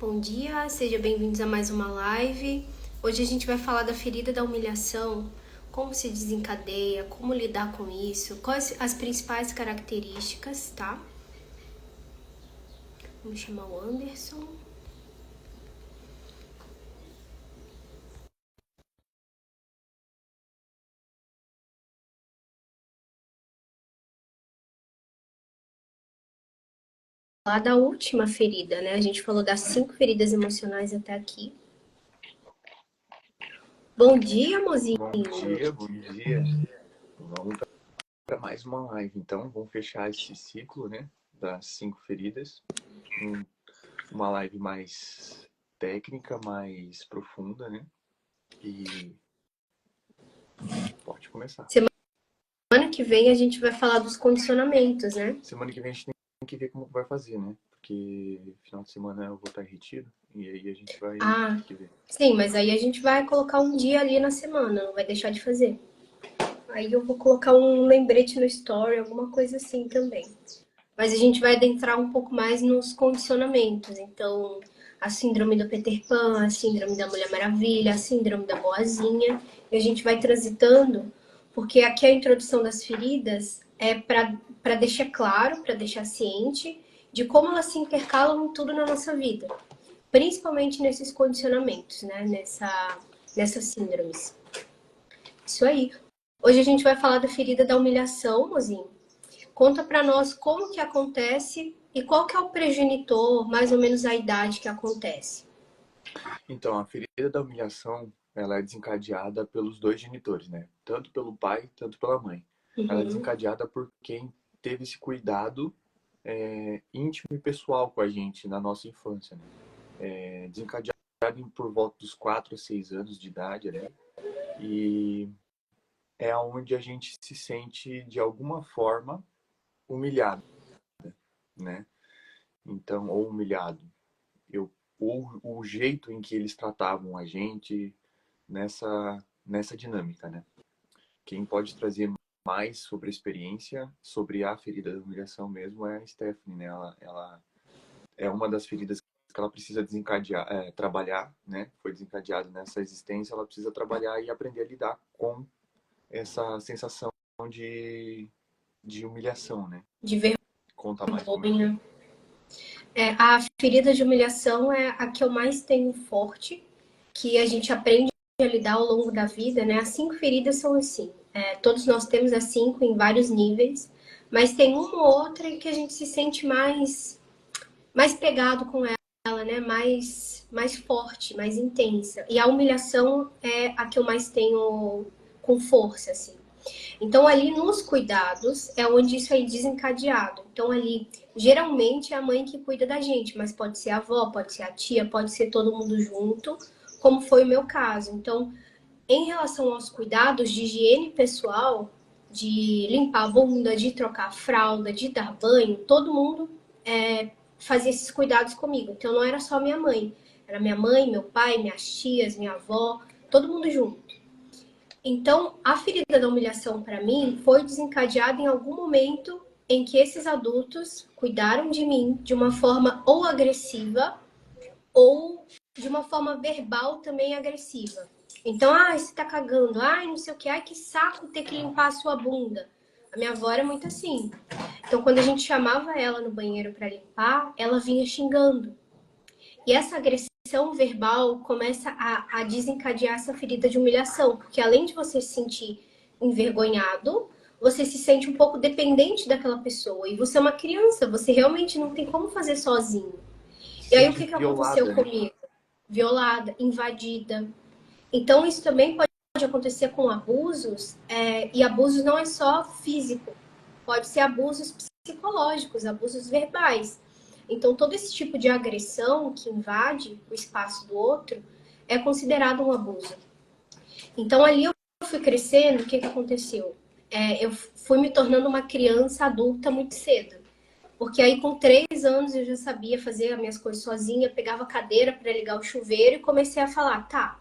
Bom dia, sejam bem-vindos a mais uma live. Hoje a gente vai falar da ferida da humilhação, como se desencadeia, como lidar com isso, quais as principais características, tá? Vamos chamar o Anderson. Falar da última ferida, né? A gente falou das 5 feridas emocionais até aqui. Bom dia, mozinho. Bom dia, bom dia. Vamos para mais uma live, então. Vamos fechar esse ciclo, né? Das 5 feridas. Uma live mais técnica, mais profunda, né? E pode começar. Semana que vem a gente vai falar dos condicionamentos, né? Semana que vem a gente tem que ver como vai fazer, né? Porque final de semana eu vou estar em retiro e aí a gente vai ter que ver. Sim, mas aí a gente vai colocar um dia ali na semana, não vai deixar de fazer. Aí eu vou colocar um lembrete no story, alguma coisa assim também. Mas a gente vai adentrar um pouco mais nos condicionamentos. Então, a síndrome do Peter Pan, a síndrome da Mulher Maravilha, a síndrome da Boazinha. E a gente vai transitando, porque aqui a introdução das feridas é para deixar claro, para deixar ciente de como elas se intercalam em tudo na nossa vida. Principalmente nesses condicionamentos, né? Nessas síndromes. Isso aí. Hoje a gente vai falar da ferida da humilhação, mozinho. Conta pra nós como que acontece e qual que é o progenitor, mais ou menos a idade que acontece. Então, a ferida da humilhação, ela é desencadeada pelos dois genitores, né? Tanto pelo pai, tanto pela mãe. Ela é desencadeada por quem teve esse cuidado íntimo e pessoal com a gente na nossa infância, né? Desencadeada por volta dos 4 a 6 anos de idade ali. E é onde a gente se sente, de alguma forma, humilhado, né? Então, ou humilhado. Ou o jeito em que eles tratavam a gente nessa dinâmica, né? Quem pode trazer mais sobre a experiência, sobre a ferida da humilhação mesmo, é a Stephanie, né? Ela é uma das feridas que ela precisa desencadear, trabalhar, né? Foi desencadeada nessa existência, ela precisa trabalhar e aprender a lidar com essa sensação de, de humilhação, né? De Conta mais como é que é. vergonha. A ferida de humilhação é a que eu mais tenho forte, que a gente aprende a lidar ao longo da vida, né? As 5 feridas são assim. Todos nós temos as 5 em vários níveis, mas tem uma ou outra em que a gente se sente mais pegado com ela, né? Mais forte, mais intensa. E a humilhação é a que eu mais tenho com força, assim. Então, ali nos cuidados é onde isso é desencadeado. Então, ali, geralmente é a mãe que cuida da gente, mas pode ser a avó, pode ser a tia, pode ser todo mundo junto, como foi o meu caso. Então, em relação aos cuidados de higiene pessoal, de limpar a bunda, de trocar a fralda, de dar banho, todo mundo fazia esses cuidados comigo. Então, não era só minha mãe. Era minha mãe, meu pai, minhas tias, minha avó, todo mundo junto. Então, a ferida da humilhação para mim foi desencadeada em algum momento em que esses adultos cuidaram de mim de uma forma ou agressiva ou de uma forma verbal também agressiva. Então, você tá cagando, não sei o que, que saco ter que limpar a sua bunda. A minha avó era muito assim. Então, quando a gente chamava ela no banheiro para limpar, ela vinha xingando. E essa agressão verbal começa a desencadear essa ferida de humilhação, porque além de você se sentir envergonhado, você se sente um pouco dependente daquela pessoa. E você é uma criança, você realmente não tem como fazer sozinho. E aí o que aconteceu Violada, né? comigo? Violada, invadida. Então isso também pode acontecer com abusos, e abusos não é só físico, pode ser abusos psicológicos, abusos verbais. Então, todo esse tipo de agressão que invade o espaço do outro é considerado um abuso. Então, ali eu fui crescendo, o que aconteceu? Eu fui me tornando uma criança adulta muito cedo. Porque aí, com 3 anos, eu já sabia fazer as minhas coisas sozinha, pegava a cadeira para ligar o chuveiro e comecei a falar, tá,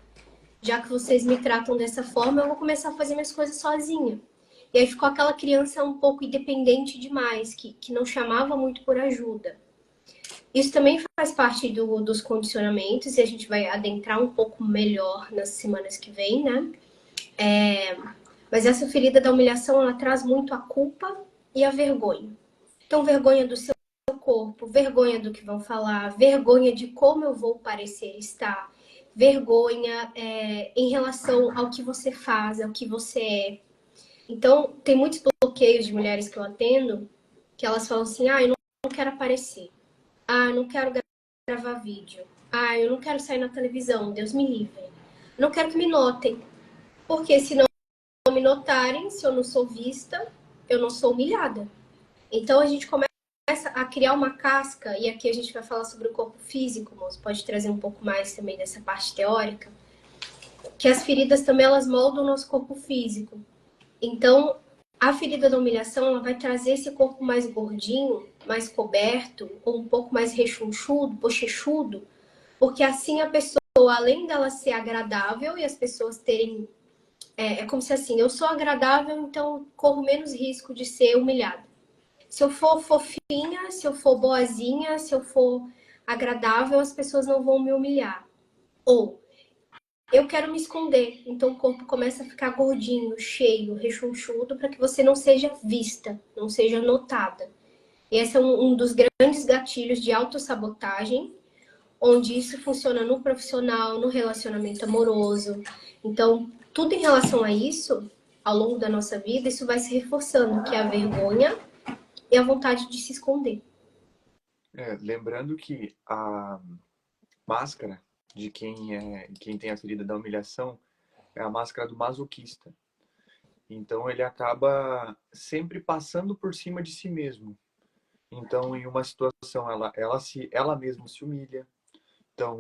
já que vocês me tratam dessa forma, eu vou começar a fazer minhas coisas sozinha. E aí ficou aquela criança um pouco independente demais, que não chamava muito por ajuda. Isso também faz parte dos condicionamentos e a gente vai adentrar um pouco melhor nas semanas que vem, né? Mas essa ferida da humilhação, ela traz muito a culpa e a vergonha. Então, vergonha do seu corpo, vergonha do que vão falar, vergonha de como eu vou parecer estar, vergonha em relação ao que você faz, ao que você é. Então, tem muitos bloqueios de mulheres que eu atendo que elas falam assim, eu não quero aparecer. Eu não quero gravar vídeo. Eu não quero sair na televisão, Deus me livre. Não quero que me notem. Porque se não me notarem, se eu não sou vista, eu não sou humilhada. Então, a gente começa a criar uma casca, e aqui a gente vai falar sobre o corpo físico, moço, pode trazer um pouco mais também dessa parte teórica, que as feridas também, elas moldam o nosso corpo físico. Então, a ferida da humilhação, ela vai trazer esse corpo mais gordinho, mais coberto, ou um pouco mais rechonchudo, bochechudo, porque assim a pessoa, além dela ser agradável e as pessoas terem... É como se assim, eu sou agradável, então corro menos risco de ser humilhada. Se eu for fofinha, se eu for boazinha, se eu for agradável, as pessoas não vão me humilhar. Ou eu quero me esconder, então o corpo começa a ficar gordinho, cheio, rechonchudo, para que você não seja vista, não seja notada. E esse é um dos grandes gatilhos de autossabotagem, onde isso funciona no profissional, no relacionamento amoroso. Então, tudo em relação a isso, ao longo da nossa vida, isso vai se reforçando, que é a vergonha e a vontade de se esconder. Lembrando que a máscara de quem tem a ferida da humilhação é a máscara do masoquista. Então ele acaba sempre passando por cima de si mesmo. Então, em uma situação, ela mesma se humilha. Então,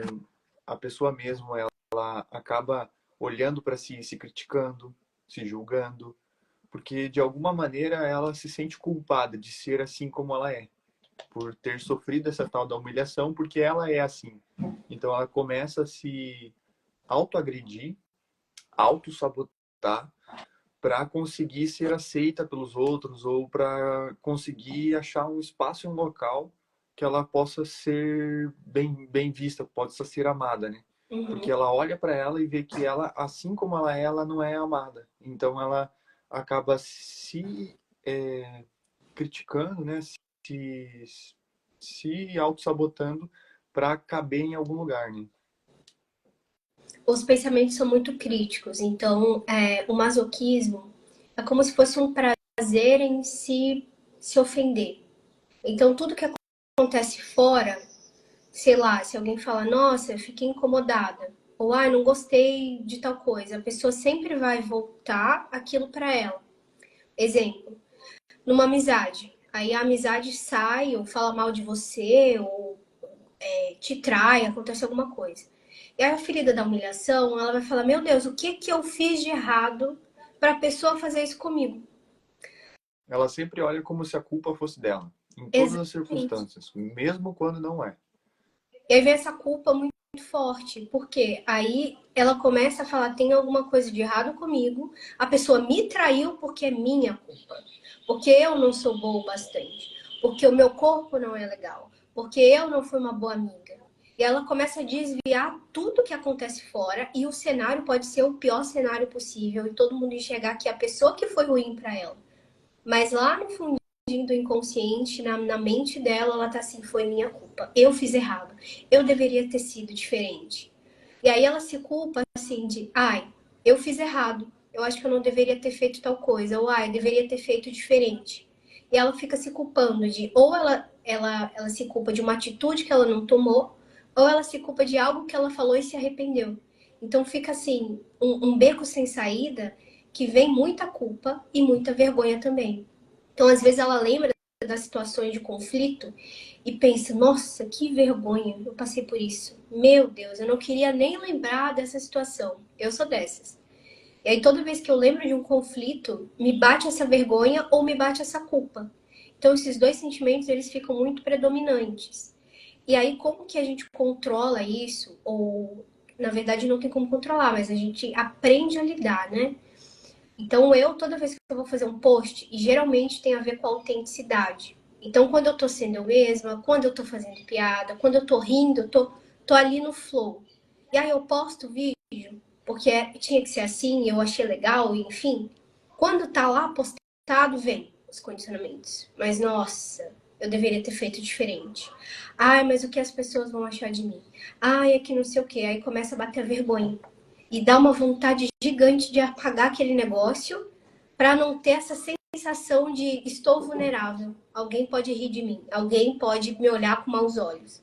a pessoa mesmo, ela acaba olhando para si, se criticando, se julgando, porque de alguma maneira ela se sente culpada de ser assim como ela é, por ter sofrido essa tal da humilhação, porque ela é assim. Então, ela começa a se autoagredir, auto-sabotar, para conseguir ser aceita pelos outros ou para conseguir achar um espaço e um local que ela possa ser bem vista, possa ser amada, né? Porque ela olha para ela e vê que ela, assim como ela não é amada. Então ela acaba se criticando, né? Se auto-sabotando para caber em algum lugar, né? Os pensamentos são muito críticos, então o masoquismo é como se fosse um prazer em se ofender. Então tudo que acontece fora, sei lá, se alguém fala, nossa, eu fiquei incomodada, ou não gostei de tal coisa, a pessoa sempre vai voltar aquilo para ela. Exemplo, numa amizade, aí a amizade sai ou fala mal de você, ou te trai, acontece alguma coisa. E aí a ferida da humilhação, ela vai falar, meu Deus, o que que eu fiz de errado para a pessoa fazer isso comigo? Ela sempre olha como se a culpa fosse dela, em todas as Exatamente. circunstâncias, mesmo quando não é. E aí vem essa culpa muito forte, porque aí ela começa a falar, tem alguma coisa de errado comigo, a pessoa me traiu porque é minha culpa, porque eu não sou boa o bastante, porque o meu corpo não é legal, porque eu não fui uma boa amiga. E ela começa a desviar tudo que acontece fora e o cenário pode ser o pior cenário possível e todo mundo enxergar que é a pessoa que foi ruim para ela. Mas lá no fundinho do inconsciente, na mente dela, ela tá assim, foi minha culpa. Eu fiz errado. Eu deveria ter sido diferente. E aí ela se culpa assim de, eu fiz errado. Eu acho que eu não deveria ter feito tal coisa. Ou, eu deveria ter feito diferente. E ela fica se culpando de, ou ela se culpa de uma atitude que ela não tomou, ou ela se culpa de algo que ela falou e se arrependeu. Então fica assim, um beco sem saída que vem muita culpa e muita vergonha também. Então, às vezes, ela lembra das situações de conflito e pensa: nossa, que vergonha, eu passei por isso. Meu Deus, eu não queria nem lembrar dessa situação. Eu sou dessas. E aí, toda vez que eu lembro de um conflito, me bate essa vergonha ou me bate essa culpa. Então, esses dois sentimentos, eles ficam muito predominantes. E aí, como que a gente controla isso? Ou, na verdade, não tem como controlar, mas a gente aprende a lidar, né? Então, toda vez que eu vou fazer um post, e geralmente tem a ver com a autenticidade. Então, quando eu tô sendo eu mesma, quando eu tô fazendo piada, quando eu tô rindo, tô ali no flow. E aí eu posto vídeo, porque tinha que ser assim, eu achei legal, enfim. Quando tá lá postado, vem os condicionamentos. Mas, nossa, eu deveria ter feito diferente. Ai, mas o que as pessoas vão achar de mim? Ai, é que não sei o quê. Aí começa a bater a vergonha. E dá uma vontade gigante de apagar aquele negócio para não ter essa sensação de estou vulnerável. Alguém pode rir de mim. Alguém pode me olhar com maus olhos.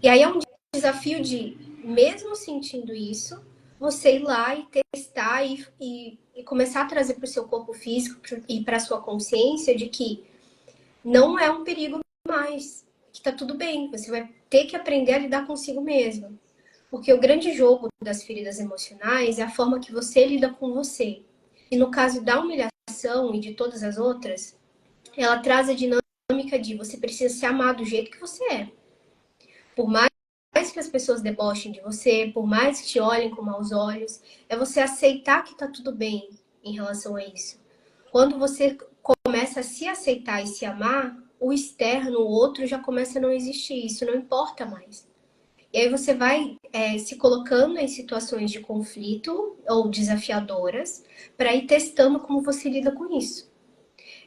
E aí é um desafio de, mesmo sentindo isso, você ir lá e testar e começar a trazer para o seu corpo físico e para a sua consciência de que não é um perigo mais, que tá tudo bem. Você vai ter que aprender a lidar consigo mesmo. Porque o grande jogo das feridas emocionais é a forma que você lida com você. E no caso da humilhação e de todas as outras, ela traz a dinâmica de você precisa se amar do jeito que você é. Por mais que as pessoas debochem de você, por mais que te olhem com maus olhos, é você aceitar que tá tudo bem em relação a isso. Quando você começa a se aceitar e se amar, o externo, o outro já começa a não existir, isso não importa mais. E aí você vai se colocando em situações de conflito ou desafiadoras para ir testando como você lida com isso.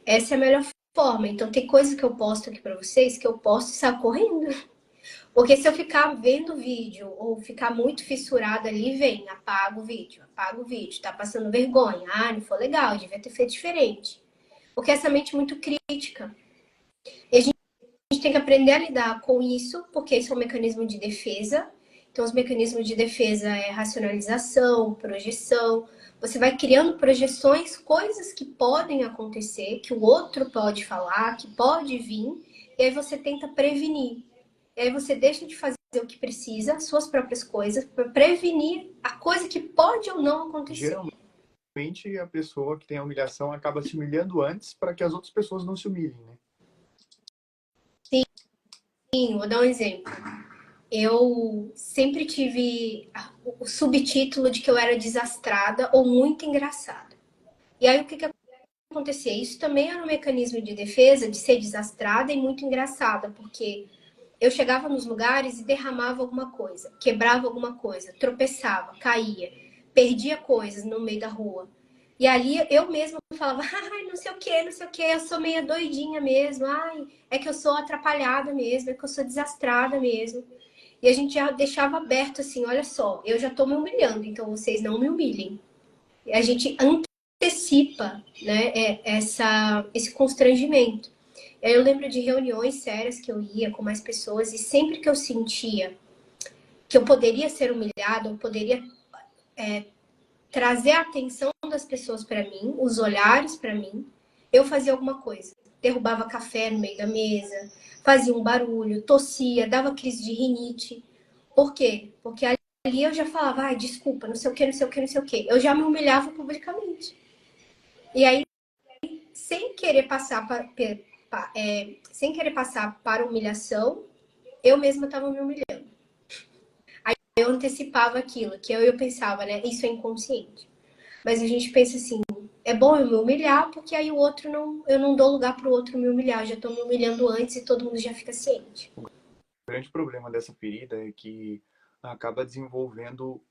Essa é a melhor forma. Então tem coisas que eu posto aqui para vocês que eu posto e saio correndo. Porque se eu ficar vendo o vídeo ou ficar muito fissurada ali, vem, apaga o vídeo, tá passando vergonha. Ah, não foi legal, devia ter feito diferente. Porque essa mente muito crítica. E a gente tem que aprender a lidar com isso, porque isso é um mecanismo de defesa. Então, os mecanismos de defesa é racionalização, projeção. Você vai criando projeções, coisas que podem acontecer, que o outro pode falar, que pode vir, e aí você tenta prevenir. E aí você deixa de fazer o que precisa, suas próprias coisas, para prevenir a coisa que pode ou não acontecer. Geralmente, a pessoa que tem a humilhação acaba se humilhando antes para que as outras pessoas não se humilhem, né? Sim, vou dar um exemplo. Eu sempre tive o subtítulo de que eu era desastrada ou muito engraçada. E aí o que acontecia? Isso também era um mecanismo de defesa de ser desastrada e muito engraçada, porque eu chegava nos lugares e derramava alguma coisa, quebrava alguma coisa, tropeçava, caía, perdia coisas no meio da rua. E ali eu mesma falava, ai, não sei o que, não sei o que, eu sou meia doidinha mesmo, ai, é que eu sou atrapalhada mesmo, é que eu sou desastrada mesmo. E a gente já deixava aberto assim, olha só, eu já tô me humilhando, então vocês não me humilhem. E a gente antecipa, né, esse constrangimento. Eu lembro de reuniões sérias que eu ia com mais pessoas e sempre que eu sentia que eu poderia ser humilhada, eu poderia trazer a atenção das pessoas para mim, os olhares para mim, eu fazia alguma coisa. Derrubava café no meio da mesa, fazia um barulho, tossia, dava crise de rinite. Por quê? Porque ali eu já falava, ai, desculpa, não sei o que, não sei o que, não sei o que. Eu já me humilhava publicamente. E aí, sem querer passar sem querer passar para humilhação, eu mesma estava me humilhando. Aí eu antecipava aquilo, que eu pensava, né? Isso é inconsciente. Mas a gente pensa assim, é bom eu me humilhar, porque aí o outro não, eu não dou lugar para o outro me humilhar. Eu já estou me humilhando antes e todo mundo já fica ciente. O grande problema dessa ferida é que acaba desenvolvendo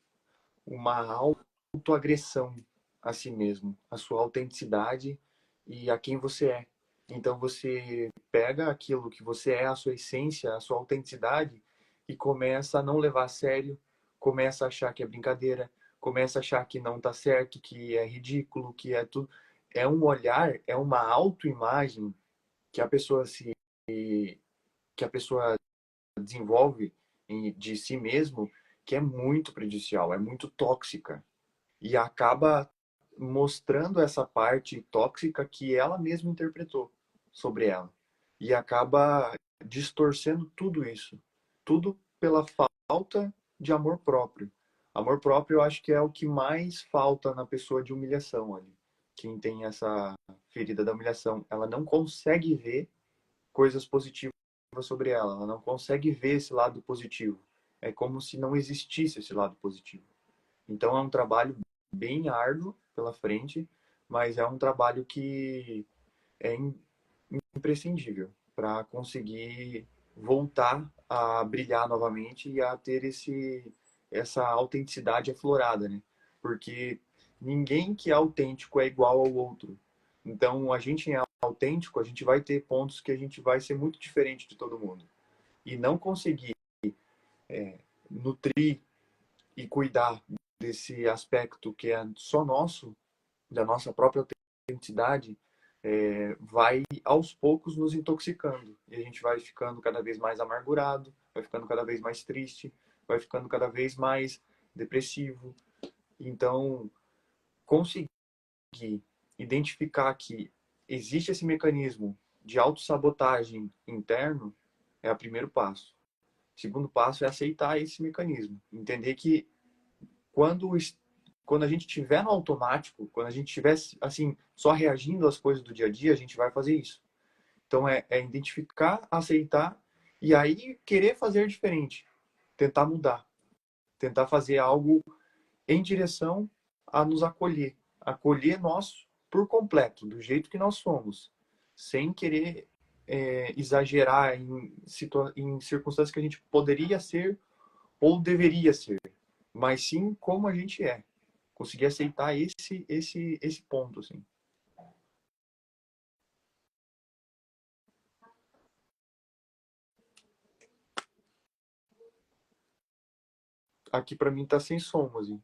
uma autoagressão a si mesmo, a sua autenticidade e a quem você é. Então você pega aquilo que você é, a sua essência, a sua autenticidade e começa a não levar a sério, começa a achar que é brincadeira, começa a achar que não tá certo, que é ridículo, que é tudo. É um olhar, é uma autoimagem que a pessoa se que a pessoa desenvolve de si mesmo que é muito prejudicial, é muito tóxica e acaba mostrando essa parte tóxica que ela mesma interpretou sobre ela e acaba distorcendo tudo isso, tudo pela falta de amor próprio. Amor próprio eu acho que é o que mais falta na pessoa de humilhação ali. Quem tem essa ferida da humilhação, ela não consegue ver coisas positivas sobre ela, ela não consegue ver esse lado positivo. É como se não existisse esse lado positivo. Então é um trabalho bem árduo pela frente, mas é um trabalho que é imprescindível para conseguir voltar a brilhar novamente e a ter essa autenticidade aflorada, né? Porque ninguém que é autêntico é igual ao outro. Então, a gente é autêntico, a gente vai ter pontos que a gente vai ser muito diferente de todo mundo. E não conseguir nutrir e cuidar desse aspecto que é só nosso, da nossa própria autenticidade, vai aos poucos nos intoxicando. E a gente vai ficando cada vez mais amargurado, vai ficando cada vez mais triste, vai ficando cada vez mais depressivo. Então, conseguir identificar que existe esse mecanismo de autossabotagem interno é o primeiro passo. O segundo passo é aceitar esse mecanismo. Entender que quando, quando a gente estiver no automático, quando a gente estiver assim, só reagindo às coisas do dia a dia, a gente vai fazer isso. Então é identificar, aceitar e aí querer fazer diferente. Tentar mudar. Tentar fazer algo em direção a nos acolher. Acolher nós por completo, do jeito que nós somos. Sem querer exagerar em circunstâncias que a gente poderia ser ou deveria ser. Mas sim como a gente é. Conseguir aceitar esse ponto, assim. Aqui para mim tá sem som, assim.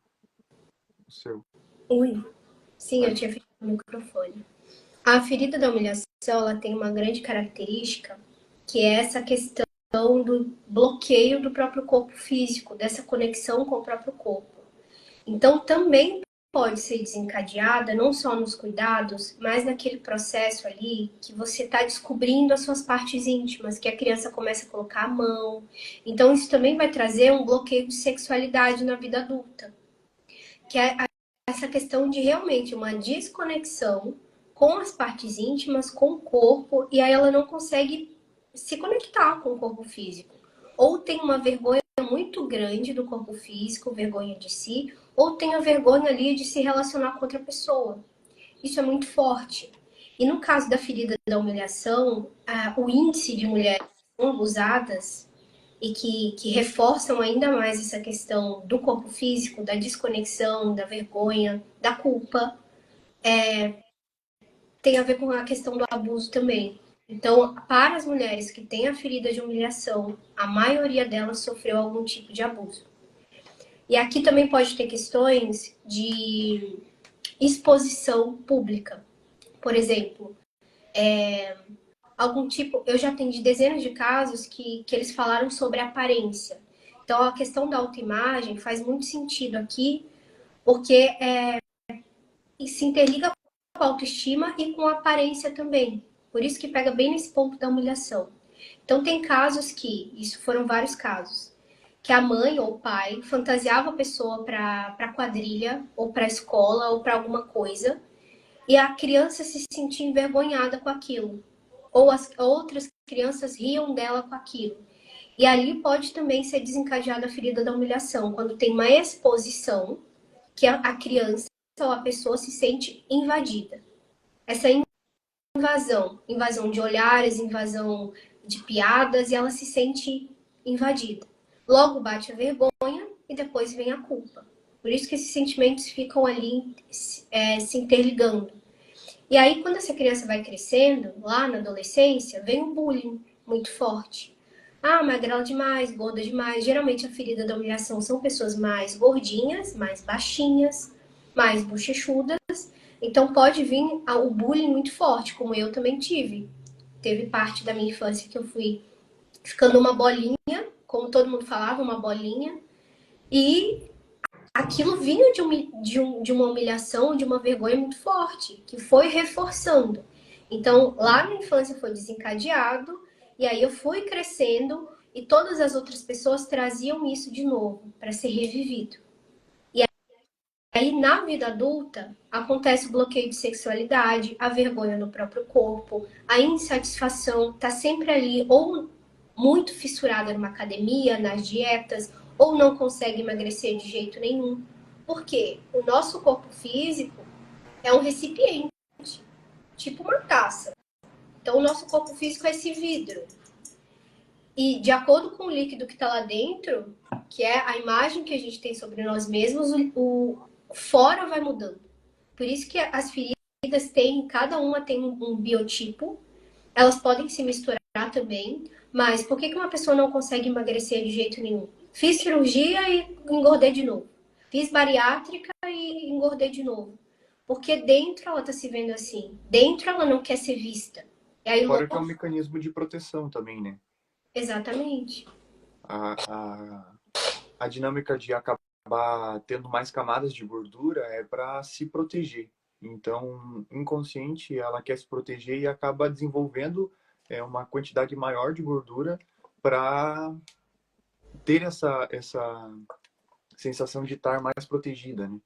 O seu. Ui, sim, eu Aí. tinha fechado o microfone. A ferida da humilhação, ela tem uma grande característica, que é essa questão do bloqueio do próprio corpo físico, dessa conexão com o próprio corpo. Então, também pode ser desencadeada não só nos cuidados, mas naquele processo ali que você está descobrindo as suas partes íntimas, que a criança começa a colocar a mão. Então, isso também vai trazer um bloqueio de sexualidade na vida adulta, que é essa questão de realmente uma desconexão com as partes íntimas, com o corpo, e aí ela não consegue se conectar com o corpo físico. Ou tem uma vergonha muito grande do corpo físico, vergonha de si, ou tem a vergonha ali de se relacionar com outra pessoa. Isso é muito forte. E no caso da ferida da humilhação, o índice de mulheres abusadas e que reforçam ainda mais essa questão do corpo físico, da desconexão, da vergonha, da culpa, tem a ver com a questão do abuso também. Então, para as mulheres que têm a ferida de humilhação, a maioria delas sofreu algum tipo de abuso. E aqui também pode ter questões de exposição pública. Por exemplo, algum tipo. Eu já atendi dezenas de casos que eles falaram sobre aparência. Então, a questão da autoimagem faz muito sentido aqui, porque se interliga com a autoestima e com a aparência também. Por isso que pega bem nesse ponto da humilhação. Então, tem casos que, isso foram vários casos, que a mãe ou o pai fantasiava a pessoa para quadrilha, ou para escola, ou para alguma coisa, e a criança se sentia envergonhada com aquilo. Ou as outras crianças riam dela com aquilo. E ali pode também ser desencadeada a ferida da humilhação, quando tem uma exposição que a criança ou a pessoa se sente invadida. Essa invasão de olhares, invasão de piadas, e ela se sente invadida. Logo bate a vergonha e depois vem a culpa. Por isso que esses sentimentos ficam ali se interligando. E aí, quando essa criança vai crescendo, lá na adolescência, vem o bullying muito forte. Ah, magrela demais, gorda demais. Geralmente a ferida da humilhação são pessoas mais gordinhas, mais baixinhas, mais bochechudas. Então pode vir o bullying muito forte, como eu também tive. Teve parte da minha infância que eu fui ficando uma bolinha, como todo mundo falava, uma bolinha. E aquilo vinha de uma humilhação, de uma vergonha muito forte, que foi reforçando. Então, lá na infância foi desencadeado, e aí eu fui crescendo, e todas as outras pessoas traziam isso de novo, para ser revivido. E aí, na vida adulta, acontece o bloqueio de sexualidade, a vergonha no próprio corpo, a insatisfação está sempre ali, ou muito fissurada numa academia, nas dietas, ou não consegue emagrecer de jeito nenhum. Porque o nosso corpo físico é um recipiente, tipo uma taça. Então, o nosso corpo físico é esse vidro. E de acordo com o líquido que está lá dentro, que é a imagem que a gente tem sobre nós mesmos, o fora vai mudando. Por isso que as feridas têm, cada uma tem um biotipo. Elas podem se misturar também, mas por que uma pessoa não consegue emagrecer de jeito nenhum? Fiz cirurgia e engordei de novo. Fiz bariátrica e engordei de novo. Porque dentro ela tá se vendo assim. Dentro ela não quer ser vista. E aí, Fora que é um mecanismo de proteção também, né? exatamente. A, a dinâmica de acabar tendo mais camadas de gordura é para se proteger. Então, inconsciente, ela quer se proteger e acaba desenvolvendo uma quantidade maior de gordura para ter essa sensação de estar mais protegida, né?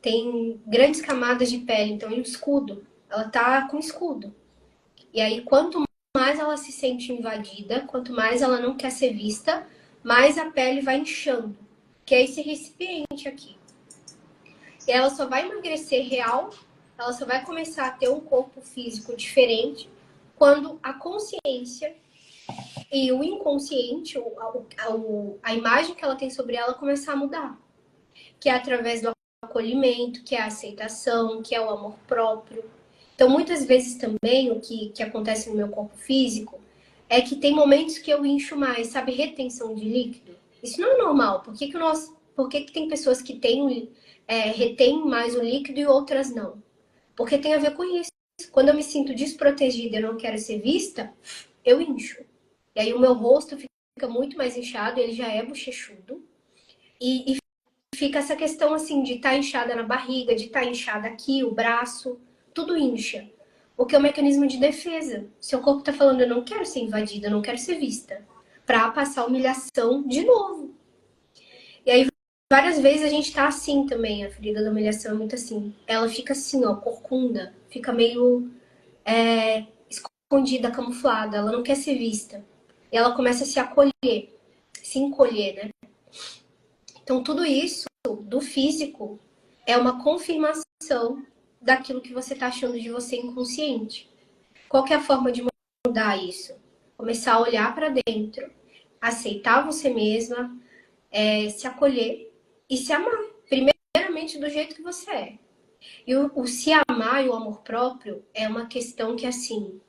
Tem grandes camadas de pele, então e o escudo. Ela tá com escudo. E aí, quanto mais ela se sente invadida, quanto mais ela não quer ser vista, mais a pele vai inchando. Que é esse recipiente aqui. E ela só vai emagrecer real, ela só vai começar a ter um corpo físico diferente quando a consciência e o inconsciente, a imagem que ela tem sobre ela começar a mudar. Que é através do acolhimento, que é a aceitação, que é o amor próprio. Então, muitas vezes também, o que acontece no meu corpo físico é que tem momentos que eu incho mais, sabe, retenção de líquido. Isso não é normal. Por que tem pessoas que retêm mais o líquido e outras não? Porque tem a ver com isso. Quando eu me sinto desprotegida e não quero ser vista, eu incho. E aí o meu rosto fica muito mais inchado, ele já é bochechudo. E fica essa questão assim de estar inchada na barriga, de estar inchada aqui, o braço, tudo incha. Porque é um mecanismo de defesa. Seu corpo está falando, eu não quero ser invadida, eu não quero ser vista. Para passar humilhação de novo. E aí, várias vezes a gente tá assim também, a ferida da humilhação é muito assim. Ela fica assim, ó, corcunda, fica meio escondida, camuflada, ela não quer ser vista. E ela começa a se acolher, se encolher, né? Então, tudo isso do físico é uma confirmação daquilo que você está achando de você inconsciente. Qual que é a forma de mudar isso? Começar a olhar para dentro, aceitar você mesma, se acolher e se amar. Primeiramente do jeito que você é. E o se amar e o amor próprio é uma questão que, assim,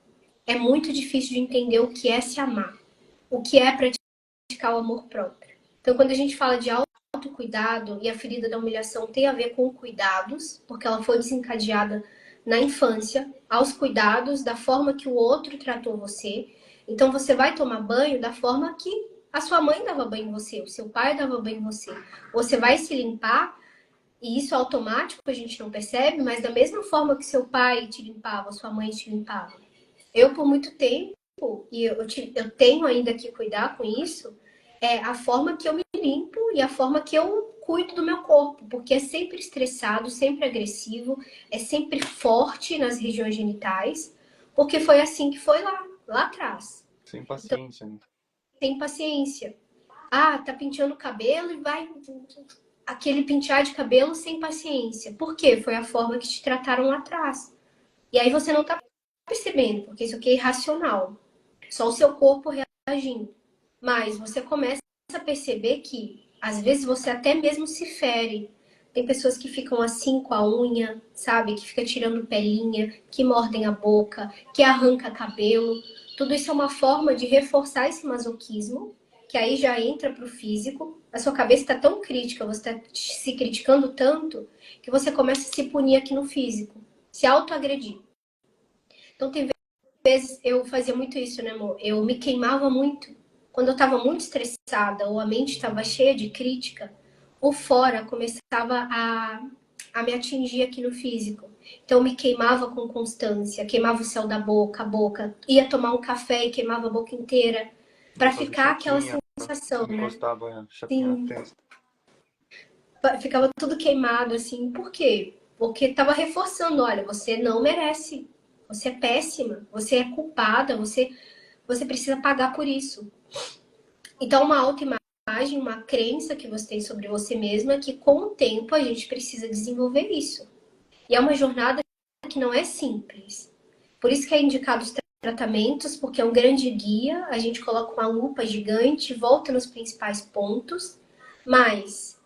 é muito difícil de entender o que é se amar. O que é praticar o amor próprio. Então, quando a gente fala de autocuidado e a ferida da humilhação tem a ver com cuidados, porque ela foi desencadeada na infância, aos cuidados da forma que o outro tratou você. Então, você vai tomar banho da forma que a sua mãe dava banho em você, o seu pai dava banho em você. Você vai se limpar, e isso é automático, a gente não percebe, mas da mesma forma que seu pai te limpava, sua mãe te limpava. Eu, por muito tempo, e eu tenho ainda que cuidar com isso, é a forma que eu me limpo e a forma que eu cuido do meu corpo, porque é sempre estressado, sempre agressivo, é sempre forte nas regiões genitais, porque foi assim que foi lá atrás. Sem paciência, né? Tem paciência. Ah, tá penteando o cabelo e vai aquele pentear de cabelo sem paciência. Por quê? Foi a forma que te trataram lá atrás. E aí você não tá percebendo, porque isso aqui é irracional. Só o seu corpo reagindo. Mas você começa a perceber que, às vezes, você até mesmo se fere. Tem pessoas que ficam assim com a unha, sabe? Que fica tirando pelinha, que mordem a boca, que arranca cabelo. Tudo isso é uma forma de reforçar esse masoquismo, que aí já entra pro físico. A sua cabeça está tão crítica, você está se criticando tanto, que você começa a se punir aqui no físico. Se autoagredir. Então, tem vezes eu fazia muito isso, né, amor? Eu me queimava muito. Quando eu estava muito estressada ou a mente estava cheia de crítica, o fora começava a me atingir aqui no físico. Então, eu me queimava com constância, queimava o céu da boca, a boca, ia tomar um café e queimava a boca inteira, para Fazer ficar aquela chapinha, sensação, né? encostava a chapinha na Sim, testa. ficava tudo queimado, assim. Por quê? Porque estava reforçando, olha, você não merece, você é péssima, você é culpada, você precisa pagar por isso. Então, uma autoimagem, uma crença que você tem sobre você mesma, que com o tempo a gente precisa desenvolver isso. E é uma jornada que não é simples. Por isso que é indicado os tratamentos, porque é um grande guia, a gente coloca uma lupa gigante, volta nos principais pontos, mas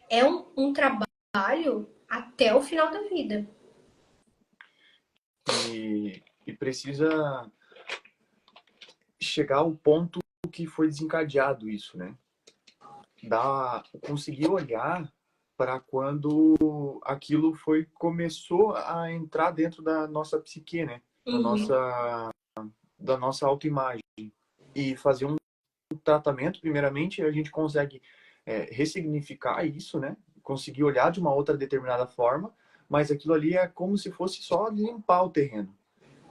é um trabalho até o final da vida. E precisa chegar ao ponto que foi desencadeado isso, né? Conseguir olhar para quando aquilo começou a entrar dentro da nossa psique, né? Da nossa autoimagem. E fazer um tratamento, primeiramente, a gente consegue ressignificar isso, né? Conseguir olhar de uma outra determinada forma, mas aquilo ali é como se fosse só limpar o terreno.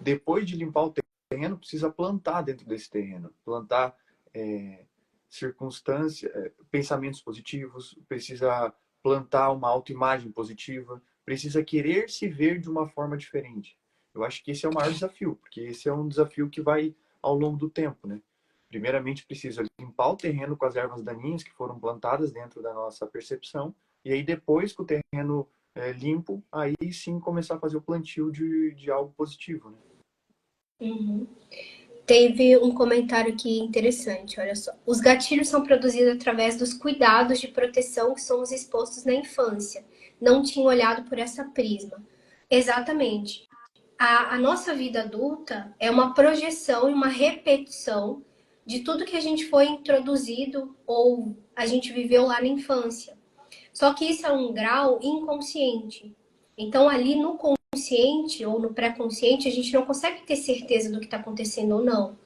Depois de limpar o terreno, precisa plantar dentro desse terreno. Plantar pensamentos positivos, precisa plantar uma autoimagem positiva, precisa querer se ver de uma forma diferente. Eu acho que esse é o maior desafio, porque esse é um desafio que vai ao longo do tempo, né? Primeiramente, precisa limpar o terreno com as ervas daninhas que foram plantadas dentro da nossa percepção, e aí depois, com o terreno limpo, aí sim começar a fazer o plantio de algo positivo, né? Uhum. Teve um comentário aqui interessante, olha só. Os gatilhos são produzidos através dos cuidados de proteção que somos expostos na infância. Não tinha olhado por essa prisma. Exatamente. A nossa vida adulta é uma projeção e uma repetição de tudo que a gente foi introduzido ou a gente viveu lá na infância. Só que isso é um grau inconsciente. Então, ali no consciente ou no pré-consciente, a gente não consegue ter certeza do que está acontecendo ou não.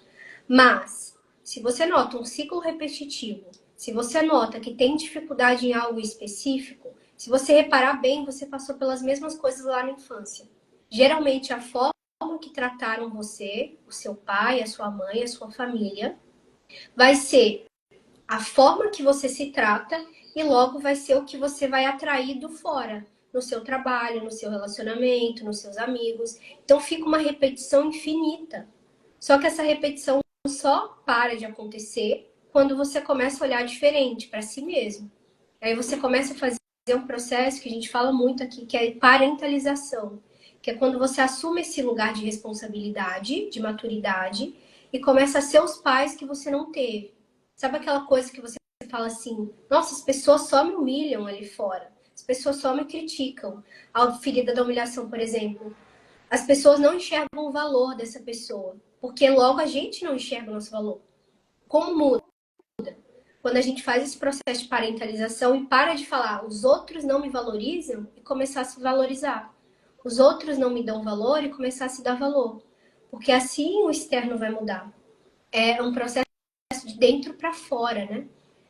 Mas, se você nota um ciclo repetitivo, se você nota que tem dificuldade em algo específico, se você reparar bem, você passou pelas mesmas coisas lá na infância. Geralmente, a forma que trataram você, o seu pai, a sua mãe, a sua família, vai ser a forma que você se trata e logo vai ser o que você vai atrair do fora, no seu trabalho, no seu relacionamento, nos seus amigos. Então fica uma repetição infinita. Só que essa repetição só para de acontecer quando você começa a olhar diferente para si mesmo. Aí você começa a fazer um processo que a gente fala muito aqui, que é parentalização, que é quando você assume esse lugar de responsabilidade, de maturidade, e começa a ser os pais que você não teve. Sabe aquela coisa que você fala assim, nossa, as pessoas só me humilham ali fora, as pessoas só me criticam. A ferida da humilhação, por exemplo, as pessoas não enxergam o valor dessa pessoa, porque logo a gente não enxerga o nosso valor. Como muda? Quando a gente faz esse processo de parentalização e para de falar, os outros não me valorizam e começar a se valorizar. Os outros não me dão valor e começar a se dar valor. Porque assim o externo vai mudar. É um processo de dentro para fora, né?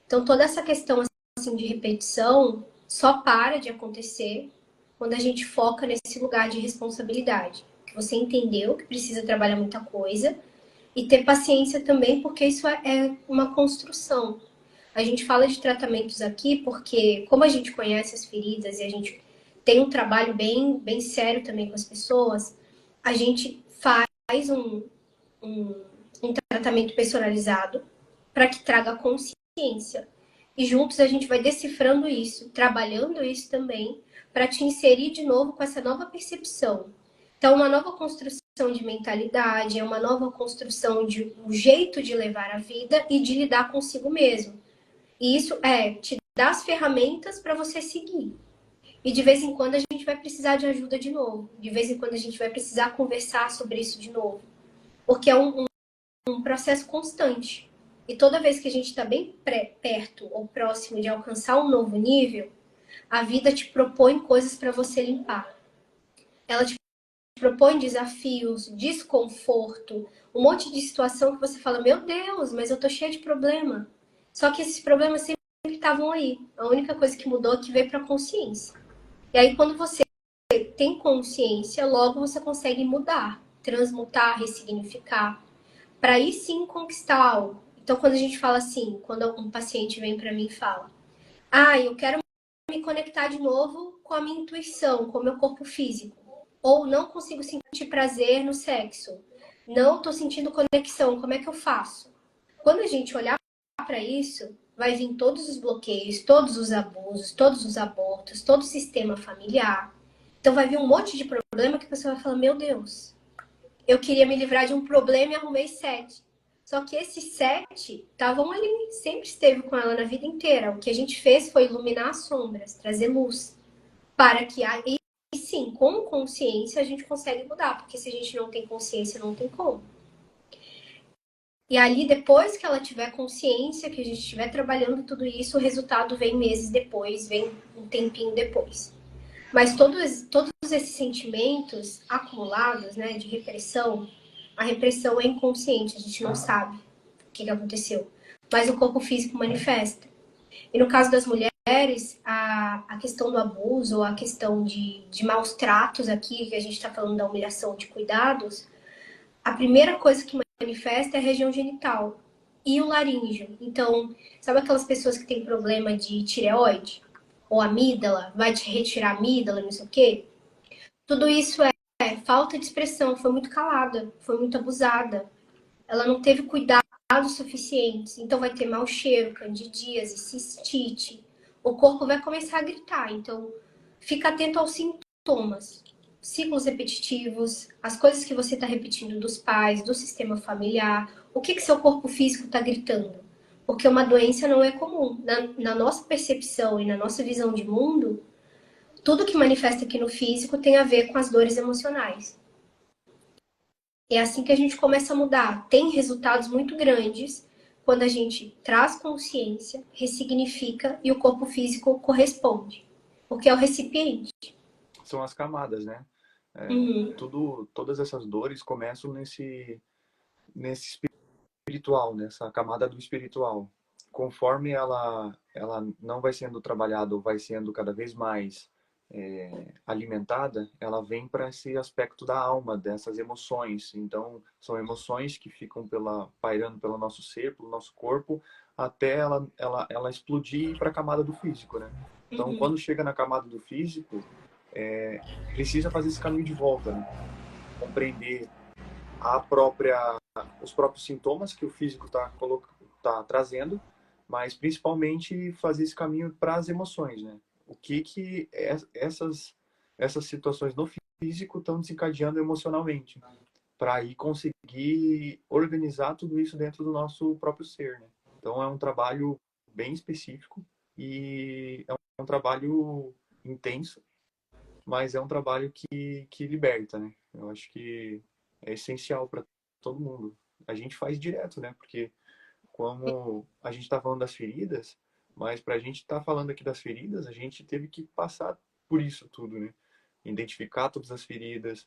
Então toda essa questão assim, de repetição só para de acontecer quando a gente foca nesse lugar de responsabilidade. Que você entendeu que precisa trabalhar muita coisa e ter paciência também, porque isso é uma construção. A gente fala de tratamentos aqui porque, como a gente conhece as feridas e a gente tem um trabalho bem sério também com as pessoas, a gente faz um, um tratamento personalizado para que traga consciência. E juntos a gente vai decifrando isso, trabalhando isso também, para te inserir de novo com essa nova percepção. Então, uma nova construção de mentalidade, é uma nova construção de um jeito de levar a vida e de lidar consigo mesmo. E isso te dá as ferramentas para você seguir. E de vez em quando a gente vai precisar de ajuda de novo. De vez em quando a gente vai precisar conversar sobre isso de novo. Porque é um processo constante. E toda vez que a gente está bem perto ou próximo de alcançar um novo nível, a vida te propõe coisas para você limpar. Ela te propõe desafios, desconforto, um monte de situação que você fala, meu Deus, mas eu tô cheia de problema. Só que esses problemas sempre estavam aí. A única coisa que mudou é que veio para consciência. E aí quando você tem consciência, logo você consegue mudar, transmutar, ressignificar, para aí sim conquistar algo. Então quando a gente fala assim, quando um paciente vem para mim e fala, eu quero me conectar de novo com a minha intuição, com o meu corpo físico. Ou não consigo sentir prazer no sexo. Não estou sentindo conexão. Como é que eu faço? Quando a gente olhar para isso, vai vir todos os bloqueios, todos os abusos, todos os abortos, todo o sistema familiar. Então vai vir um monte de problema que a pessoa vai falar, meu Deus, eu queria me livrar de um problema e arrumei 7. Só que esses 7 estavam ali, sempre esteve com ela na vida inteira. O que a gente fez foi iluminar as sombras, trazer luz, para que aí sim, com consciência, a gente consegue mudar, porque se a gente não tem consciência, não tem como. E ali, depois que ela tiver consciência, que a gente estiver trabalhando tudo isso, o resultado vem meses depois, vem um tempinho depois. Mas todos esses sentimentos acumulados, né, de repressão, a repressão é inconsciente, a gente não sabe o que aconteceu. Mas o corpo físico manifesta. E no caso das mulheres, a questão do abuso, ou a questão de maus tratos aqui, que a gente está falando da humilhação de cuidados, a primeira coisa que manifesta é a região genital e o laríngeo. Então, sabe aquelas pessoas que têm problema de tireoide? Ou amígdala, vai te retirar a amígdala, não sei o quê? Tudo isso é falta de expressão, foi muito calada, foi muito abusada. Ela não teve cuidados suficientes, então vai ter mau cheiro, candidíase, cistite. O corpo vai começar a gritar, então fica atento aos sintomas. Ciclos repetitivos, as coisas que você está repetindo dos pais, do sistema familiar, o que seu corpo físico está gritando. Porque uma doença não é comum. Na nossa percepção e na nossa visão de mundo, tudo que manifesta aqui no físico tem a ver com as dores emocionais. É assim que a gente começa a mudar. Tem resultados muito grandes quando a gente traz consciência, ressignifica e o corpo físico corresponde. Porque é o recipiente. São as camadas, né? Uhum. Todas essas dores começam nesse espiritual, nessa camada do espiritual. Conforme ela não vai sendo trabalhada ou vai sendo cada vez mais alimentada, ela vem para esse aspecto da alma, dessas emoções. Então, são emoções que ficam pairando pelo nosso ser, pelo nosso corpo, até ela explodir para a camada do físico, né? Então, quando chega na camada do físico, precisa fazer esse caminho de volta, né? Compreender os próprios sintomas que o físico está trazendo, mas principalmente fazer esse caminho para as emoções, né? O que essas situações no físico estão desencadeando emocionalmente, para aí conseguir organizar tudo isso dentro do nosso próprio ser, né? Então é um trabalho bem específico e é um trabalho intenso, mas é um trabalho que liberta, né? Eu acho que é essencial para todo mundo. A gente faz direto, né? Porque como a gente está falando das feridas, mas para a gente estar falando aqui das feridas, a gente teve que passar por isso tudo, né? Identificar todas as feridas,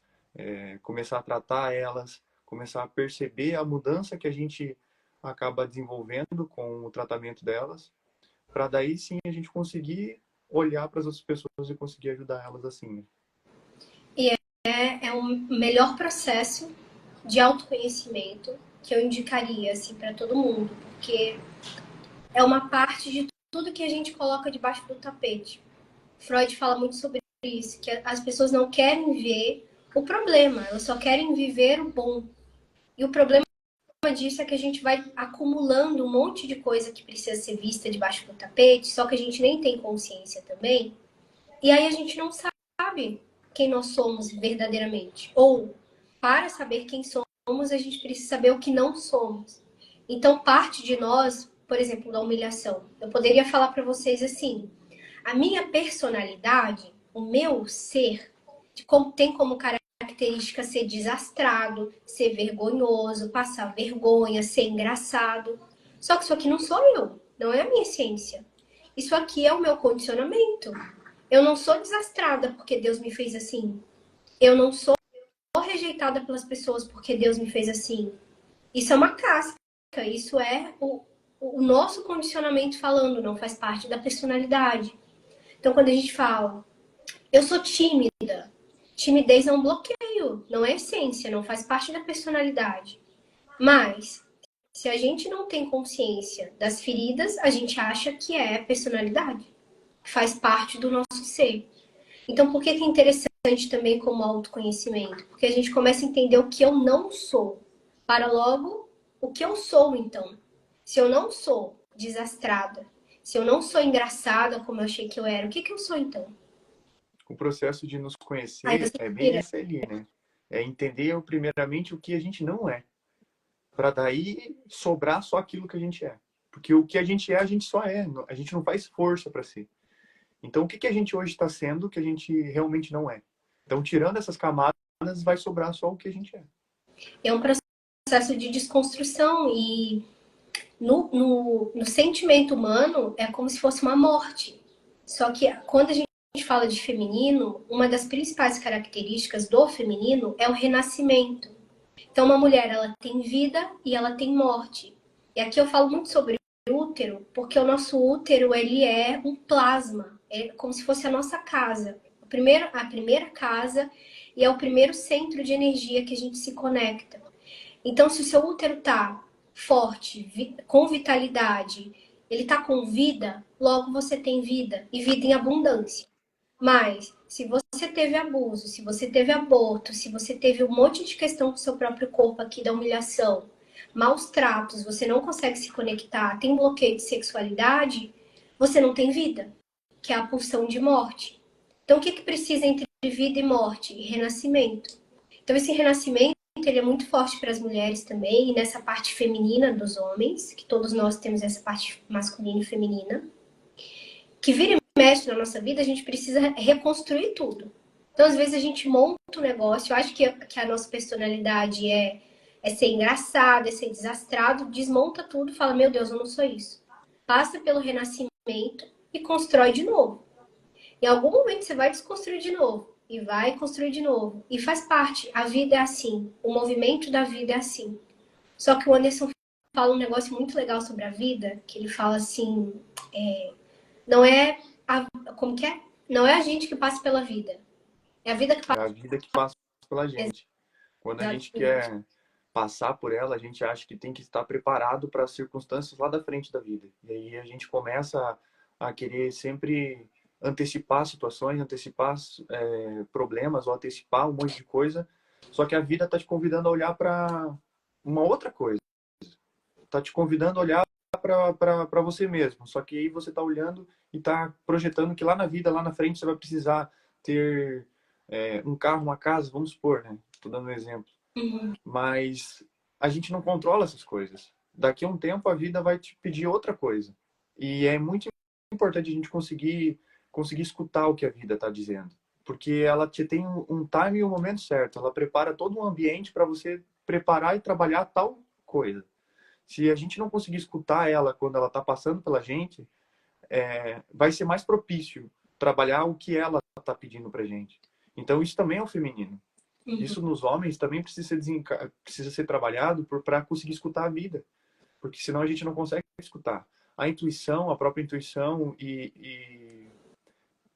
começar a tratar elas, começar a perceber a mudança que a gente acaba desenvolvendo com o tratamento delas, para daí sim a gente conseguir olhar para as outras pessoas e conseguir ajudar elas assim, né? E é o melhor processo de autoconhecimento que eu indicaria assim, para todo mundo, porque é uma parte de tudo que a gente coloca debaixo do tapete. Freud fala muito sobre isso, que as pessoas não querem ver o problema, elas só querem viver o bom. E o problema disso é que a gente vai acumulando um monte de coisa que precisa ser vista debaixo do tapete, só que a gente nem tem consciência também. E aí a gente não sabe quem nós somos verdadeiramente. Ou, para saber quem somos, a gente precisa saber o que não somos. Então, parte de nós, por exemplo, da humilhação. Eu poderia falar para vocês assim: a minha personalidade, o meu ser, tem como característica ser desastrado, ser vergonhoso, passar vergonha, ser engraçado. Só que isso aqui não sou eu, não é a minha essência. Isso aqui é o meu condicionamento. Eu não sou desastrada porque Deus me fez assim. Eu não sou rejeitada pelas pessoas porque Deus me fez assim. Isso é uma casca. Isso é o nosso condicionamento falando, não faz parte da personalidade. Então, quando a gente fala, eu sou tímida, timidez é um bloqueio, não é essência, não faz parte da personalidade. Mas, se a gente não tem consciência das feridas, a gente acha que é personalidade, faz parte do nosso ser. Então, por que é interessante também como autoconhecimento? Porque a gente começa a entender o que eu não sou, para logo o que eu sou, então. Se eu não sou desastrada, se eu não sou engraçada como eu achei que eu era, o que eu sou, então? O processo de nos Aí conhecer você é bem tira. esse ali, né? É entender primeiramente o que a gente não é, para daí sobrar só aquilo que a gente é. Porque o que a gente só é. A gente não faz força para ser. Então, o que a gente hoje está sendo que a gente realmente não é? Então, tirando essas camadas, vai sobrar só o que a gente é. É um processo de desconstrução e no sentimento humano é como se fosse uma morte. Só que quando a gente fala de feminino, uma das principais características do feminino é o renascimento. Então, uma mulher, ela tem vida e ela tem morte. E aqui eu falo muito sobre útero, porque o nosso útero, ele é um plasma. É como se fosse a nossa casa. A primeira casa e é o primeiro centro de energia que a gente se conecta. Então, se o seu útero tá forte, com vitalidade, ele tá com vida, logo você tem vida. E vida em abundância. Mas, se você teve abuso, se você teve aborto, se você teve um monte de questão com o seu próprio corpo aqui da humilhação, maus tratos, você não consegue se conectar, tem bloqueio de sexualidade, você não tem vida, que é a pulsão de morte. Então, o que precisa entre vida e morte? Renascimento. Então, esse renascimento ele é muito forte para as mulheres também, e nessa parte feminina dos homens, que todos nós temos essa parte masculina e feminina, que vira e mexe na nossa vida, a gente precisa reconstruir tudo. Então, às vezes, a gente monta um negócio, eu acho que a nossa personalidade é ser engraçado, é ser desastrado, desmonta tudo, fala, meu Deus, eu não sou isso. Passa pelo renascimento e constrói de novo. Em algum momento você vai desconstruir de novo. E vai construir de novo. E faz parte. A vida é assim. O movimento da vida é assim. Só que o Anderson fala um negócio muito legal sobre a vida, que ele fala assim, não é como que é? Não é a gente que passa pela vida. É a vida que É passa. a vida que passa pela gente. Quando a gente Exatamente. quer passar por ela, a gente acha que tem que estar preparado para as circunstâncias lá da frente da vida. E aí a gente começa a querer sempre antecipar situações, antecipar problemas ou antecipar um monte de coisa. Só que a vida está te convidando a olhar para uma outra coisa. Está te convidando a olhar para você mesmo. Só que aí você está olhando e está projetando que lá na vida, lá na frente, você vai precisar ter um carro, uma casa, vamos supor, né? Estou dando um exemplo. Uhum. Mas a gente não controla essas coisas. Daqui a um tempo a vida vai te pedir outra coisa. E é muito importante a gente conseguir escutar o que a vida está dizendo. Porque ela te tem um time e um momento certo. Ela prepara todo um ambiente para você preparar e trabalhar tal coisa. Se a gente não conseguir escutar ela quando ela está passando pela gente, vai ser mais propício trabalhar o que ela está pedindo para gente. Então isso também é o feminino. Uhum. Isso nos homens também precisa ser trabalhado para conseguir escutar a vida, porque senão a gente não consegue escutar. A intuição, a própria intuição e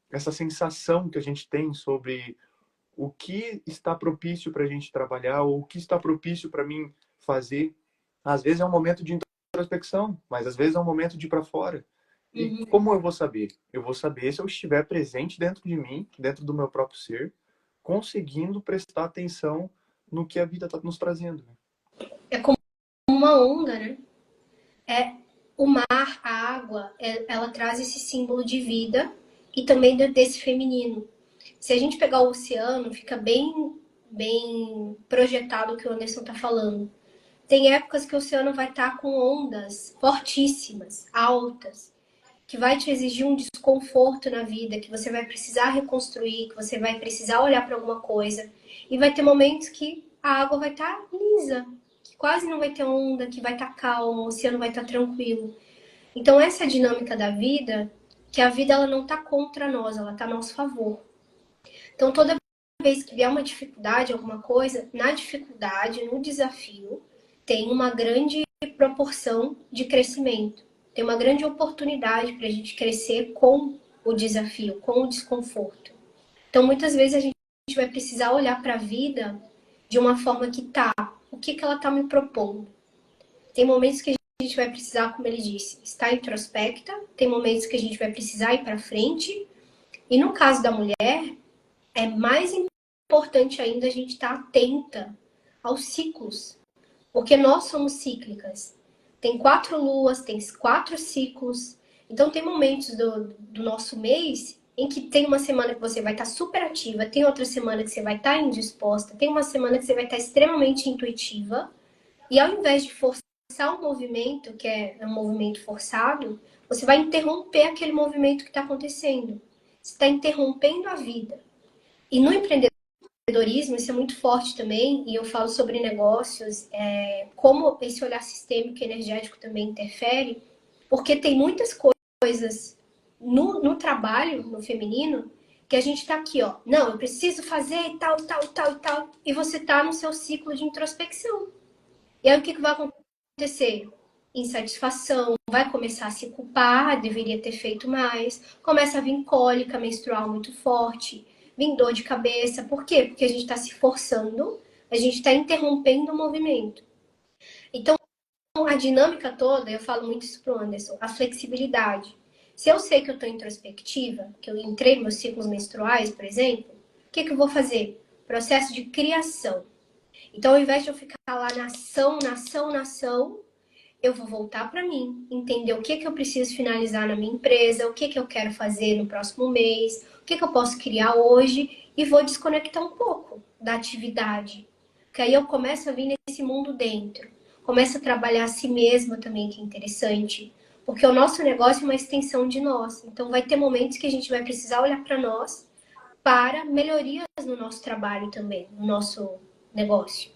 essa sensação que a gente tem sobre o que está propício para a gente trabalhar ou o que está propício para mim fazer. Às vezes é um momento de introspecção, mas às vezes é um momento de ir para fora. E Uhum. como eu vou saber? Eu vou saber se eu estiver presente dentro de mim, dentro do meu próprio ser, conseguindo prestar atenção no que a vida está nos trazendo. É como uma onda, né? É o mar, a água, ela traz esse símbolo de vida e também desse feminino. Se a gente pegar o oceano, fica bem projetado o que o Anderson está falando. Tem épocas que o oceano vai estar com ondas fortíssimas, altas, que vai te exigir um desconforto na vida, que você vai precisar reconstruir, que você vai precisar olhar para alguma coisa. E vai ter momentos que a água vai estar lisa, que quase não vai ter onda, que vai estar calmo, o oceano vai estar tranquilo. Então essa é a dinâmica da vida, que a vida ela não está contra nós, ela está a nosso favor. Então toda vez que vier uma dificuldade, alguma coisa, na dificuldade, no desafio, tem uma grande proporção de crescimento. Tem uma grande oportunidade para a gente crescer com o desafio, com o desconforto. Então, muitas vezes a gente vai precisar olhar para a vida de uma forma que tá, o que ela está me propondo. Tem momentos que a gente vai precisar, como ele disse, estar introspecta, tem momentos que a gente vai precisar ir para frente, e no caso da mulher, é mais importante ainda a gente estar atenta aos ciclos, porque nós somos cíclicas. Tem 4 luas, tem 4 ciclos. Então, tem momentos do nosso mês em que tem uma semana que você vai estar super ativa, tem outra semana que você vai estar indisposta, tem uma semana que você vai estar extremamente intuitiva, e ao invés de forçar um movimento, que é um movimento forçado, você vai interromper aquele movimento que está acontecendo. Você está interrompendo a vida. E no empreendedorismo, isso é muito forte também, e eu falo sobre negócios, como esse olhar sistêmico e energético também interfere, porque tem muitas coisas no trabalho, no feminino, que a gente tá aqui, ó, não, eu preciso fazer e tal, tal, tal e tal, e você tá no seu ciclo de introspecção. E aí o que vai acontecer? Insatisfação, vai começar a se culpar, deveria ter feito mais, começa a vir cólica menstrual muito forte, vir dor de cabeça. Por quê? Porque a gente está se forçando, a gente está interrompendo o movimento. Então, a dinâmica toda, eu falo muito isso pro Anderson, a flexibilidade. Se eu sei que eu estou introspectiva, que eu entrei meus ciclos menstruais, por exemplo, o que eu vou fazer? Processo de criação. Então, ao invés de eu ficar lá na ação, eu vou voltar para mim, entender o que eu preciso finalizar na minha empresa, o que eu quero fazer no próximo mês, o que eu posso criar hoje e vou desconectar um pouco da atividade. Porque aí eu começo a vir nesse mundo dentro. Começo a trabalhar a si mesma também, que é interessante. Porque o nosso negócio é uma extensão de nós. Então vai ter momentos que a gente vai precisar olhar para nós para melhorias no nosso trabalho também, no nosso negócio.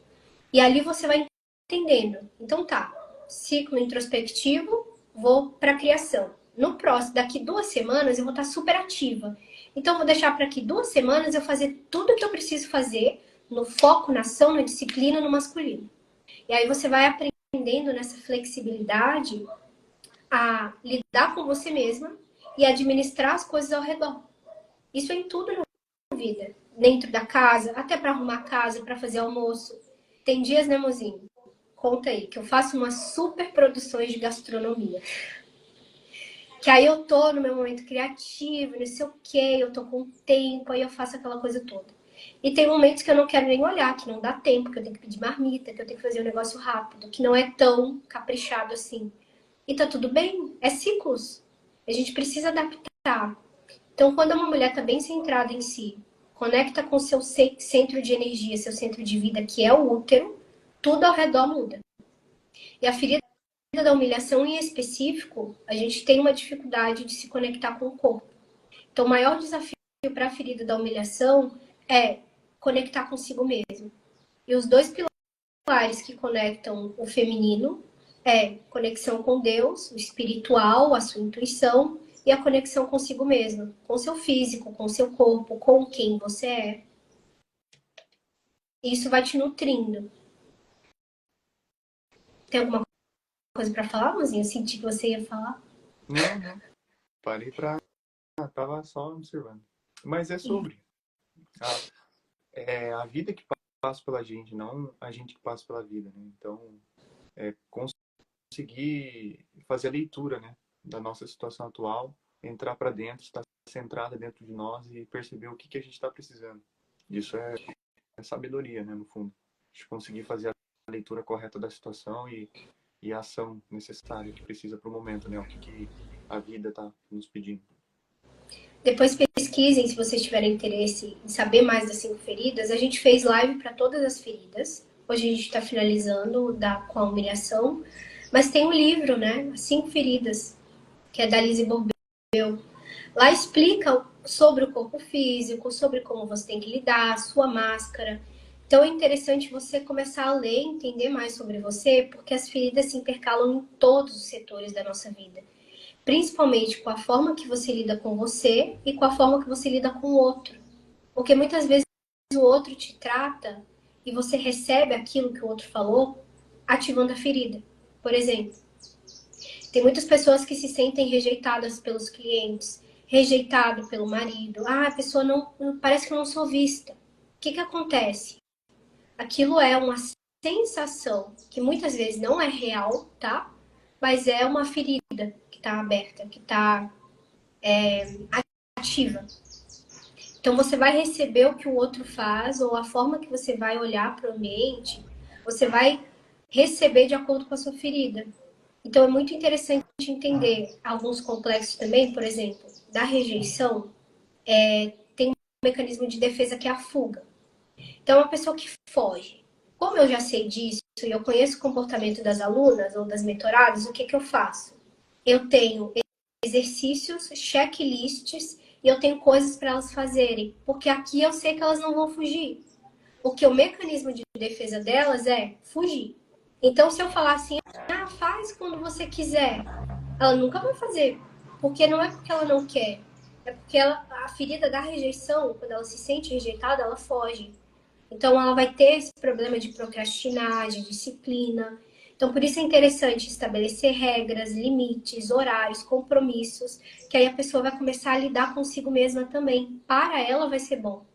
E ali você vai entendendo. Então tá, ciclo introspectivo, vou para criação. No próximo, daqui 2 semanas, eu vou estar super ativa. Então, vou deixar para aqui 2 semanas eu fazer tudo o que eu preciso fazer no foco, na ação, na disciplina, no masculino. E aí você vai aprendendo nessa flexibilidade a lidar com você mesma e administrar as coisas ao redor. Isso é em tudo na vida. Dentro da casa, até para arrumar a casa, para fazer almoço. Tem dias, né, mozinho? Conta aí, que eu faço umas super produções de gastronomia. Que aí eu tô no meu momento criativo, não sei o quê, eu tô com tempo, aí eu faço aquela coisa toda. E tem momentos que eu não quero nem olhar, que não dá tempo, que eu tenho que pedir marmita, que eu tenho que fazer um negócio rápido, que não é tão caprichado assim. E tá tudo bem, é ciclos. A gente precisa adaptar. Então, quando uma mulher tá bem centrada em si, conecta com seu centro de energia, seu centro de vida, que é o útero, tudo ao redor muda. E a ferida da humilhação em específico, a gente tem uma dificuldade de se conectar com o corpo. Então, o maior desafio para a ferida da humilhação é conectar consigo mesmo. E os 2 pilares que conectam o feminino é conexão com Deus, o espiritual, a sua intuição, e a conexão consigo mesmo, com seu físico, com seu corpo, com quem você é. E isso vai te nutrindo. Tem alguma coisa para falar, Mozinho? Eu senti que você ia falar. Não. Parei pra... Tava só observando. Mas é sobre a vida que passa pela gente, não a gente que passa pela vida, né? Então, conseguir fazer a leitura, né, da nossa situação atual, entrar para dentro, estar centrada dentro de nós e perceber o que a gente está precisando. Isso é sabedoria, né, no fundo. A gente conseguir fazer a leitura correta da situação e a ação necessária que precisa para o momento, né, o que a vida está nos pedindo. Depois pesquisem se vocês tiverem interesse em saber mais das 5 feridas. A gente fez live para todas as feridas. Hoje a gente está finalizando com a humilhação. Mas tem um livro, né? As 5 feridas, que é da Lise Borbel. Lá explica sobre o corpo físico, sobre como você tem que lidar, a sua máscara. Então é interessante você começar a ler, entender mais sobre você, porque as feridas se intercalam em todos os setores da nossa vida. Principalmente com a forma que você lida com você e com a forma que você lida com o outro. Porque muitas vezes o outro te trata e você recebe aquilo que o outro falou, ativando a ferida. Por exemplo, tem muitas pessoas que se sentem rejeitadas pelos clientes, rejeitado pelo marido. Ah, a pessoa não parece que eu não sou vista. O que acontece? Aquilo é uma sensação que muitas vezes não é real, tá? Mas é uma ferida que está aberta, que está ativa. Então você vai receber o que o outro faz ou a forma que você vai olhar para o ambiente, você vai receber de acordo com a sua ferida. Então é muito interessante entender alguns complexos também, por exemplo, da rejeição. tem um mecanismo de defesa que é a fuga. Então, uma pessoa que foge. Como eu já sei disso e eu conheço o comportamento das alunas ou das mentoradas, o que, que eu faço? Eu tenho exercícios, checklists e eu tenho coisas para elas fazerem, porque aqui eu sei que elas não vão fugir. Porque o mecanismo de defesa delas é fugir. Então, se eu falar assim, faz quando você quiser, ela nunca vai fazer. Porque não é porque ela não quer, é porque a ferida da rejeição, quando ela se sente rejeitada, ela foge. Então, ela vai ter esse problema de procrastinar, de disciplina. Então, por isso é interessante estabelecer regras, limites, horários, compromissos, que aí a pessoa vai começar a lidar consigo mesma também. Para ela vai ser bom.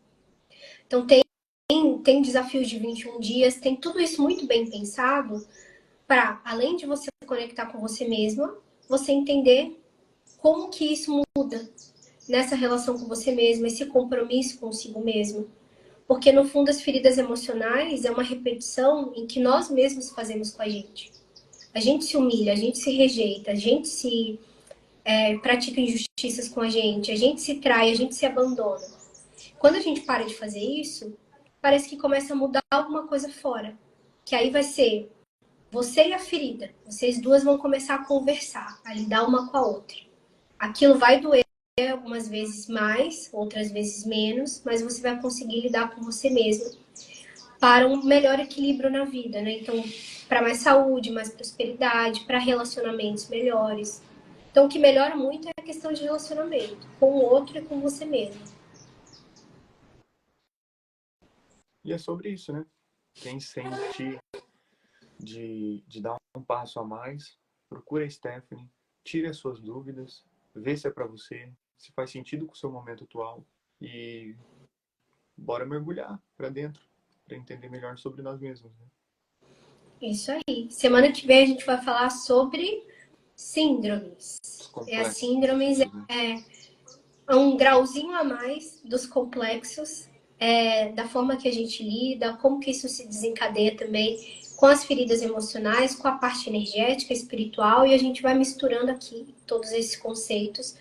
Então, tem desafios de 21 dias, tem tudo isso muito bem pensado para, além de você se conectar com você mesma, você entender como que isso muda nessa relação com você mesma, esse compromisso consigo mesmo. Porque, no fundo, as feridas emocionais é uma repetição em que nós mesmos fazemos com a gente. A gente se humilha, a gente se rejeita, a gente se pratica injustiças com a gente se trai, a gente se abandona. Quando a gente para de fazer isso, parece que começa a mudar alguma coisa fora. Que aí vai ser você e a ferida. Vocês duas vão começar a conversar, a lidar uma com a outra. Aquilo vai doer algumas vezes mais, outras vezes menos, mas você vai conseguir lidar com você mesma para um melhor equilíbrio na vida, né? Então, para mais saúde, mais prosperidade, para relacionamentos melhores. Então, o que melhora muito é a questão de relacionamento com o outro e com você mesmo. E é sobre isso, né? Quem sente de dar um passo a mais, procura a Stephanie, tire as suas dúvidas, vê se é para você, se faz sentido com o seu momento atual e bora mergulhar para dentro, para entender melhor sobre nós mesmos, né? Isso aí. Semana que vem a gente vai falar sobre síndromes. As síndromes é um grauzinho a mais dos complexos, da forma que a gente lida, como que isso se desencadeia também com as feridas emocionais, com a parte energética, espiritual, e a gente vai misturando aqui todos esses conceitos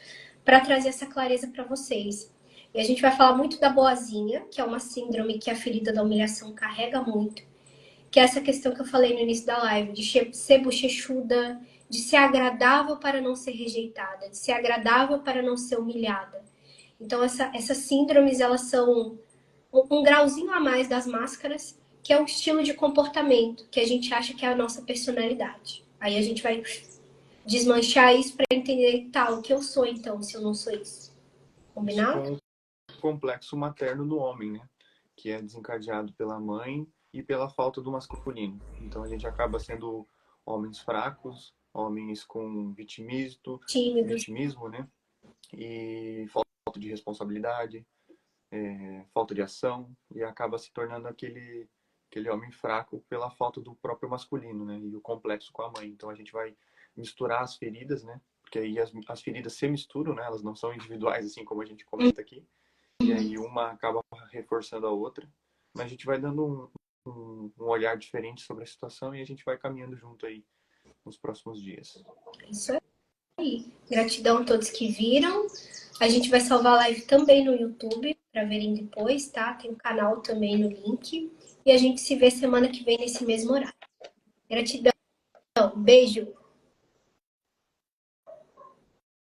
para trazer essa clareza para vocês. E a gente vai falar muito da boazinha, que é uma síndrome que a ferida da humilhação carrega muito, que é essa questão que eu falei no início da live, de ser bochechuda, de ser agradável para não ser rejeitada, de ser agradável para não ser humilhada. Então, essas síndromes, elas são um grauzinho a mais das máscaras, que é um estilo de comportamento que a gente acha que é a nossa personalidade. Aí a gente vai desmanchar isso para entender, tá, o que eu sou então, se eu não sou isso. Combinado? Isso com o complexo materno do homem, né? Que é desencadeado pela mãe e pela falta do masculino. Então a gente acaba sendo homens fracos, homens com Tímidos. vitimismo, né? E falta de responsabilidade, falta de ação, e acaba se tornando aquele homem fraco pela falta do próprio masculino, né? E o complexo com a mãe. Então a gente vai misturar as feridas, né? Porque aí as feridas se misturam, né? Elas não são individuais, assim como a gente comenta aqui. E aí uma acaba reforçando a outra. Mas a gente vai dando um olhar diferente sobre a situação e a gente vai caminhando junto aí nos próximos dias. Isso aí. Gratidão a todos que viram. A gente vai salvar a live também no YouTube para verem depois, tá? Tem um canal também no link. E a gente se vê semana que vem nesse mesmo horário. Gratidão. Beijo.